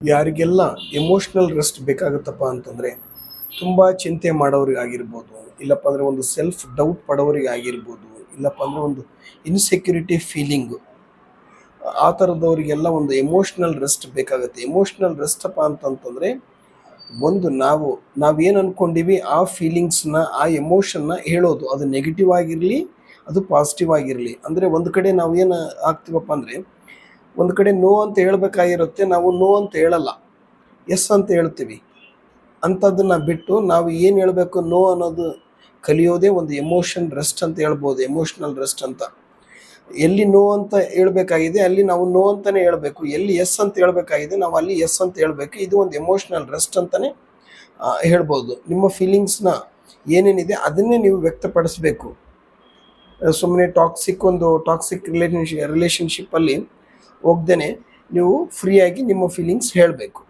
ಯಾರಿಗೆಲ್ಲ emotional rest ಬೇಕಾಗುತ್ತಪ್ಪ ಅಂತಂದರೆ, ತುಂಬ ಚಿಂತೆ ಮಾಡೋರಿಗಾಗಿರ್ಬೋದು, ಇಲ್ಲಪ್ಪ ಅಂದರೆ ಒಂದು ಸೆಲ್ಫ್ ಡೌಟ್ ಪಡೋರಿಗಾಗಿರ್ಬೋದು, ಇಲ್ಲಪ್ಪ ಅಂದರೆ ಒಂದು ಇನ್ಸೆಕ್ಯೂರಿಟಿ ಫೀಲಿಂಗು, ಆ ಥರದವರಿಗೆಲ್ಲ ಒಂದು ಎಮೋಷ್ನಲ್ ರೆಸ್ಟ್ ಬೇಕಾಗುತ್ತೆ. ಎಮೋಷ್ನಲ್ ರೆಸ್ಟಪ್ಪ ಅಂತಂತಂದರೆ, ಒಂದು ನಾವೇನು ಅಂದ್ಕೊಂಡಿವಿ ಆ ಫೀಲಿಂಗ್ಸ್ನ, ಆ ಎಮೋಷನ್ನ ಹೇಳೋದು. ಅದು ನೆಗೆಟಿವ್ ಆಗಿರಲಿ, ಅದು ಪಾಸಿಟಿವ್ ಆಗಿರಲಿ. ಅಂದರೆ ಒಂದು ಕಡೆ ನಾವು ಏನು ಆಗ್ತೀವಪ್ಪ ಅಂದರೆ, ಒಂದು ಕಡೆ ನೋ ಅಂತ ಹೇಳ್ಬೇಕಾಗಿರುತ್ತೆ, ನಾವು ನೋ ಅಂತ ಹೇಳಲ್ಲ, ಎಸ್ ಅಂತ ಹೇಳ್ತೀವಿ. ಅಂಥದ್ದನ್ನು ಬಿಟ್ಟು ನಾವು ಏನು ಹೇಳಬೇಕು, ನೋ ಅನ್ನೋದು ಕಲಿಯೋದೇ ಒಂದು ಎಮೋಷನ್ ರೆಸ್ಟ್ ಅಂತ ಹೇಳ್ಬೋದು, ಎಮೋಷ್ನಲ್ ರೆಸ್ಟ್ ಅಂತ. ಎಲ್ಲಿ ನೋ ಅಂತ ಹೇಳ್ಬೇಕಾಗಿದೆ ಅಲ್ಲಿ ನಾವು ನೋ ಅಂತಲೇ ಹೇಳಬೇಕು, ಎಲ್ಲಿ ಎಸ್ ಅಂತ ಹೇಳ್ಬೇಕಾಗಿದೆ ನಾವು ಅಲ್ಲಿ ಎಸ್ ಅಂತ ಹೇಳಬೇಕು. ಇದು ಒಂದು ಎಮೋಷ್ನಲ್ ರೆಸ್ಟ್ ಅಂತಲೇ ಹೇಳ್ಬೋದು. ನಿಮ್ಮ ಫೀಲಿಂಗ್ಸ್ನ ಏನೇನಿದೆ ಅದನ್ನೇ ನೀವು ವ್ಯಕ್ತಪಡಿಸ್ಬೇಕು. ಸುಮ್ಮನೆ ಟಾಕ್ಸಿಕ್ ರಿಲೇಷನ್ಶಿಪ್ಪಲ್ಲಿ ಹೋಗ್ದೇ ನೀವು ಫ್ರೀಯಾಗಿ ನಿಮ್ಮ ಫೀಲಿಂಗ್ಸ್ ಹೇಳಬೇಕು.